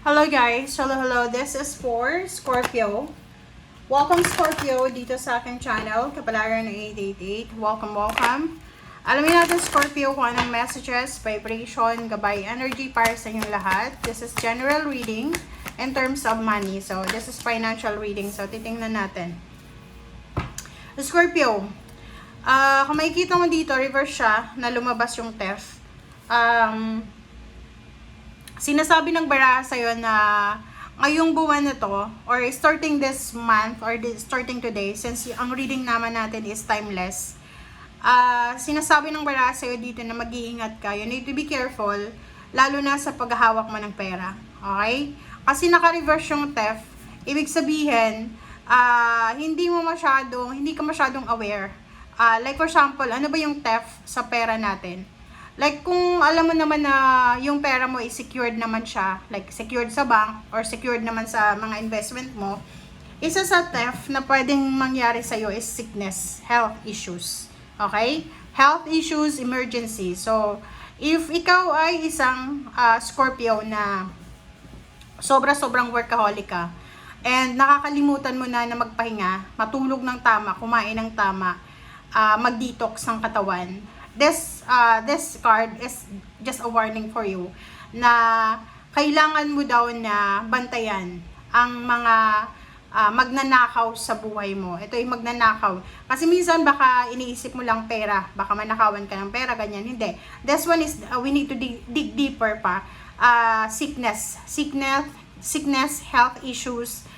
Hello guys, hello. This is for Scorpio. Welcome Scorpio dito sa aking channel, Kapalaran 888. Welcome. Alamin natin Scorpio kung anong messages, vibration, gabay, energy para sa inyong lahat. This is general reading in terms of money. So this is financial reading. So titingnan natin. Scorpio, kung makikita mo dito, reverse siya na lumabas yung theft. Sinasabi ng baraha sa'yo na ngayong buwan na to, or starting this month, or starting today, since ang reading naman natin is timeless, sinasabi ng baraha sa'yo dito na mag-iingat ka. You need to be careful, lalo na sa paghahawak mo ng pera. Okay? Kasi naka-reverse yung theft, ibig sabihin, hindi ka masyadong aware. Like for example, ano ba yung theft sa pera natin? Like, kung alam mo naman na yung pera mo is secured naman siya, like secured sa bank or secured naman sa mga investment mo, isa sa theft na pwedeng mangyari sa'yo is sickness, health issues. Okay? Health issues, emergency. So, if ikaw ay isang Scorpio na sobrang workaholic ka, and nakakalimutan mo na magpahinga, matulog ng tama, kumain ng tama, mag-detox ng katawan, this card is just a warning for you na kailangan mo daw na bantayan ang mga magnanakaw sa buhay mo. Ito ay magnanakaw. Kasi minsan baka iniisip mo lang pera, baka manakawan ka ng pera, ganyan. Hindi. This one is, we need to dig deeper pa. Sickness, health issues,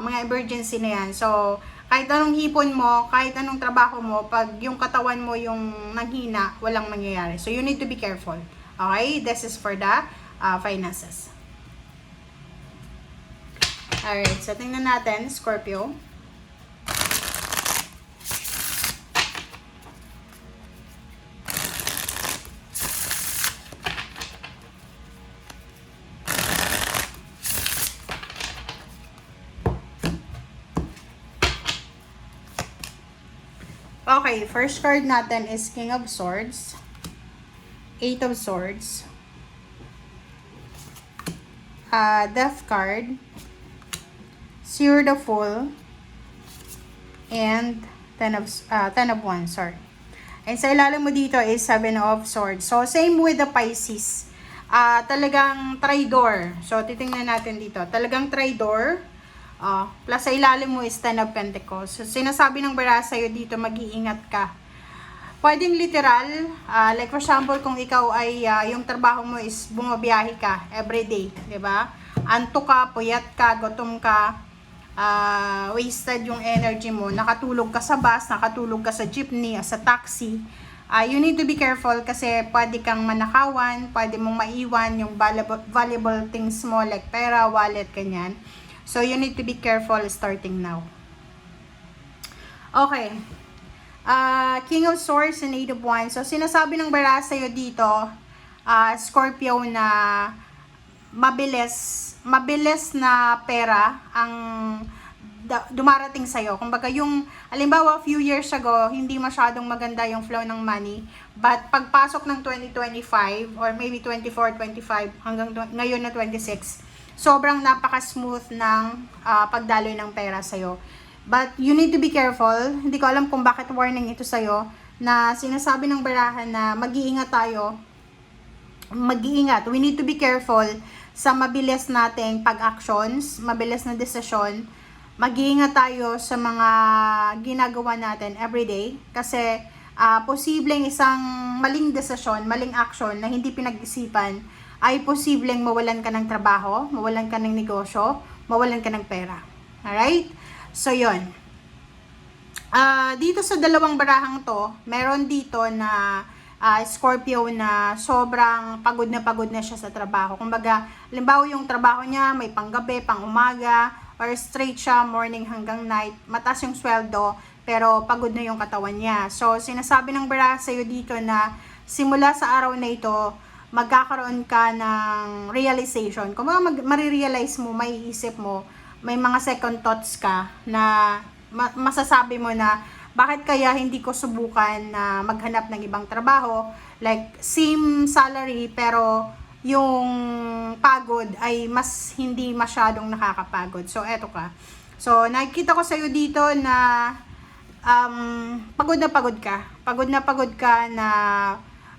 mga emergency na yan. So, kahit anong hipon mo, kahit anong trabaho mo, pag yung katawan mo yung nanghina, walang mangyayari. So, you need to be careful. Okay? This is for the finances. Alright. So, tingnan natin, Scorpio. Okay, first card natin is King of Swords, Eight of Swords, Death card, Seer the Fool, and Ten of Wands, sorry. And sa ilalim mo dito is Seven of Swords. So, same with the Pisces. Talagang traidor. So, titingnan natin dito. Talagang traidor. Plus sa ilalim mo is Ten of Pentacles. So, sinasabi ng baraha sa'yo dito, mag-iingat ka. Pwedeng literal, like for example, kung ikaw ay, yung trabaho mo is bumabiyahe ka everyday, di ba? Antok ka, puyat ka, gutom ka, wasted yung energy mo, nakatulog ka sa bus, nakatulog ka sa jeepney, sa taxi. You need to be careful kasi pwede kang manakawan, pwede mong maiwan yung valuable things mo like pera, wallet, ganyan. So, you need to be careful starting now. Okay. King of Swords and Eight of Wands. So, sinasabi ng baraha sa'yo dito, Scorpio, na mabilis na pera ang dumarating sa'yo. Kumbaga, yung, alimbawa, few years ago, hindi masyadong maganda yung flow ng money. But, pagpasok ng 2025, or maybe 24, 25, hanggang ngayon na 26, sobrang napaka-smooth ng pagdaloy ng pera sa'yo. But you need to be careful. Hindi ko alam kung bakit warning ito sa'yo na sinasabi ng baraha na mag-iingat tayo. Mag-iingat. We need to be careful sa mabilis nating pag-actions, mabilis na desisyon. Mag-iingat tayo sa mga ginagawa natin everyday. Kasi posibleng isang maling desisyon, maling action na hindi pinag-isipan ay posibleng mawalan ka ng trabaho, mawalan ka ng negosyo, mawalan ka ng pera. Alright? So, yun. Dito sa dalawang barahang to, meron dito na Scorpio na sobrang pagod na siya sa trabaho. Kumbaga, halimbawa yung trabaho niya, may panggabi, pang umaga, or straight siya, morning hanggang night, mataas yung sweldo, pero pagod na yung katawan niya. So, sinasabi ng baraha sa'yo dito na simula sa araw na ito, magkakaroon ka ng realization. Kung marirealize mo, maiisip mo, may mga second thoughts ka na masasabi mo na bakit kaya hindi ko subukan na maghanap ng ibang trabaho, like same salary pero yung pagod ay mas hindi masyadong nakakapagod. So, eto ka. So, nakikita ko sa'yo dito na pagod na pagod ka. Pagod na na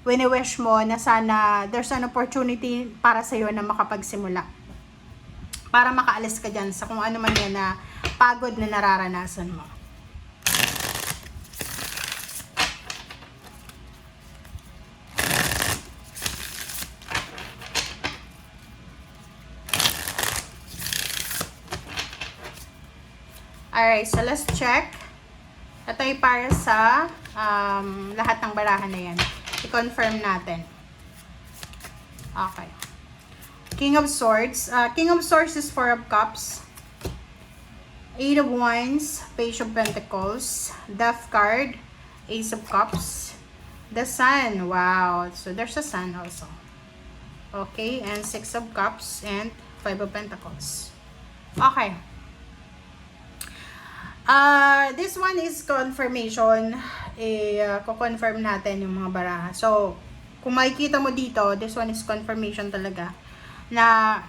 wini-wish mo na sana there's an opportunity para sa'yo na makapagsimula. Para makaalis ka dyan sa kung ano man yan na pagod na nararanasan mo. Alright, so let's check. Ito ay para sa lahat ng barahan na yan. I-confirm natin. Okay. King of Swords. King of Swords is 4 of Cups. 8 of Wands. Page of Pentacles. Death card. Ace of Cups. The Sun. Wow. So there's a Sun also. Okay. And 6 of Cups. And 5 of Pentacles. Okay. This one is confirmation. Ko-confirm natin yung mga baraha. So, kung makikita mo dito, this one is confirmation talaga. Na,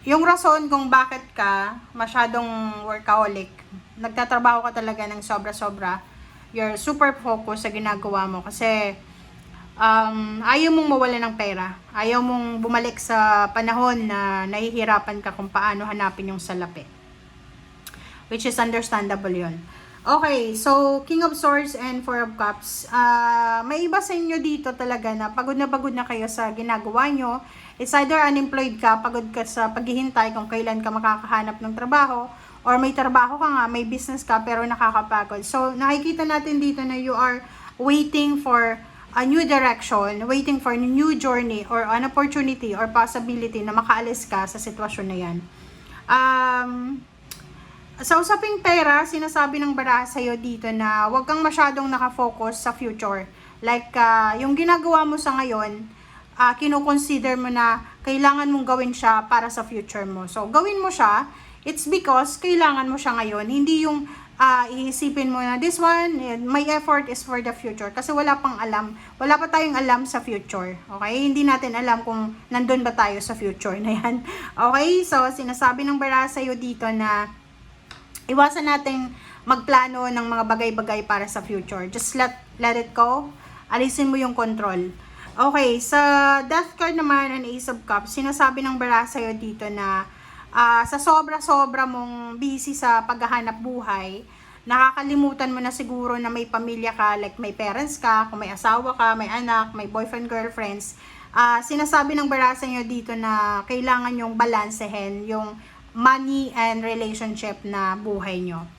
yung rason kung bakit ka masyadong workaholic, nagtatrabaho ka talaga ng sobra-sobra, you're super focused sa ginagawa mo. Kasi, ayaw mong mawala ng pera. Ayaw mong bumalik sa panahon na nahihirapan ka kung paano hanapin yung salapi. Which is understandable yun. Okay, so King of Swords and 4 of Cups. May iba sa inyo dito talaga na pagod na kayo sa ginagawa nyo. It's either unemployed ka, pagod ka sa paghihintay kung kailan ka makakahanap ng trabaho, or may trabaho ka nga, may business ka, pero nakakapagod. So, nakikita natin dito na you are waiting for a new direction, waiting for a new journey, or an opportunity, or possibility na makaalis ka sa sitwasyon na yan. Sa usaping pera, sinasabi ng baraha sa'yo dito na huwag kang masyadong nakafocus sa future. Like, yung ginagawa mo sa ngayon, kino-consider mo na kailangan mong gawin siya para sa future mo. So, gawin mo siya, it's because kailangan mo siya ngayon. Hindi yung iisipin mo na this one, my effort is for the future. Kasi wala pang alam, wala pa tayong alam sa future. Okay? Hindi natin alam kung nandun ba tayo sa future na yan. Okay? So, sinasabi ng baraha sa'yo dito na iwasan nating magplano ng mga bagay-bagay para sa future. Just let it go. Alisin mo yung control. Okay, sa Death card naman and Ace of Cups, sinasabi ng baraha sa'yo dito na sa sobra-sobra mong busy sa paghahanap buhay, nakakalimutan mo na siguro na may pamilya ka, like may parents ka, kung may asawa ka, may anak, may boyfriend, girlfriends. Sinasabi ng baraha sa'yo dito na kailangan yung balansehin yung money and relationship na buhay nyo.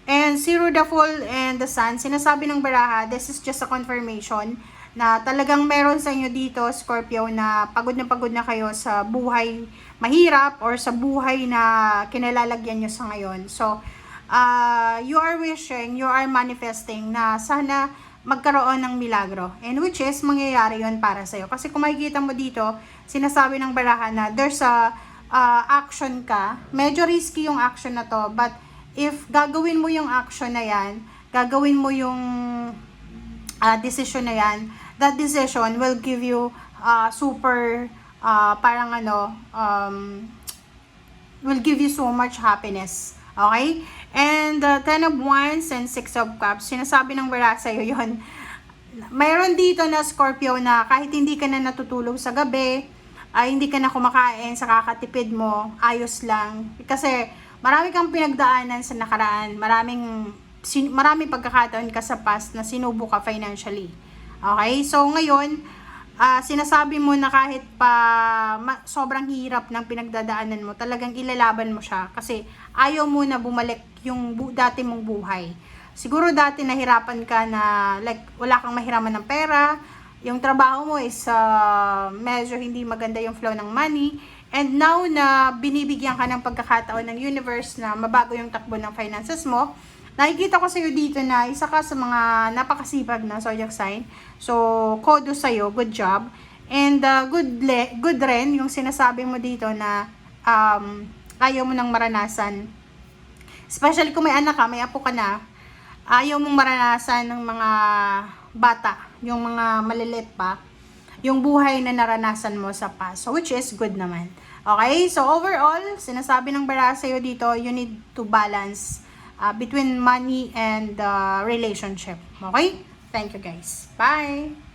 And Zero, the Fool, and the Sun, sinasabi ng baraha, this is just a confirmation na talagang meron sa inyo dito, Scorpio, na pagod na kayo sa buhay mahirap or sa buhay na kinalalagyan nyo sa ngayon. So, you are wishing, you are manifesting na sana magkaroon ng milagro. And which is, mangyayari yon para sa'yo. Kasi kung makikita mo dito, sinasabi ng baraha na there's a action ka, medyo risky yung action na to, but if gagawin mo yung action na yan, gagawin mo yung decision na yan, that decision will give you super, parang will give you so much happiness. Okay? And 10 of Wands and 6 of Cups, sinasabi ng baraha sa'yo yun. Mayroon dito na Scorpio na kahit hindi ka na natutulog sa gabi, hindi ka na kumakain sa kakatipid mo, ayos lang. Kasi marami kang pinagdaanan sa nakaraan, maraming pagkakataon ka sa past na sinubo ka financially. Okay? So ngayon, sinasabi mo na kahit pa sobrang hirap ng pinagdadaanan mo, talagang ilalaban mo siya. Kasi ayaw mo na bumalik yung dati mong buhay. Siguro dati nahirapan ka na like wala kang mahiraman ng pera, yung trabaho mo is medyo hindi maganda yung flow ng money, and now na binibigyan ka ng pagkakataon ng universe na mabago yung takbo ng finances mo, nakikita ko sa'yo dito na isa ka sa mga napakasipag na zodiac sign. So, kudos sa'yo, good job. And good rin yung sinasabi mo dito na ayaw mo nang maranasan. Especially kung may anak ka, may apo ka na, ayaw mong maranasan ng mga bata, yung mga maliliit pa. yung buhay na naranasan mo sa past. So, which is good naman. Okay? So, overall, sinasabi ng bara sa'yo dito, you need to balance between money and relationship. Okay? Thank you guys. Bye!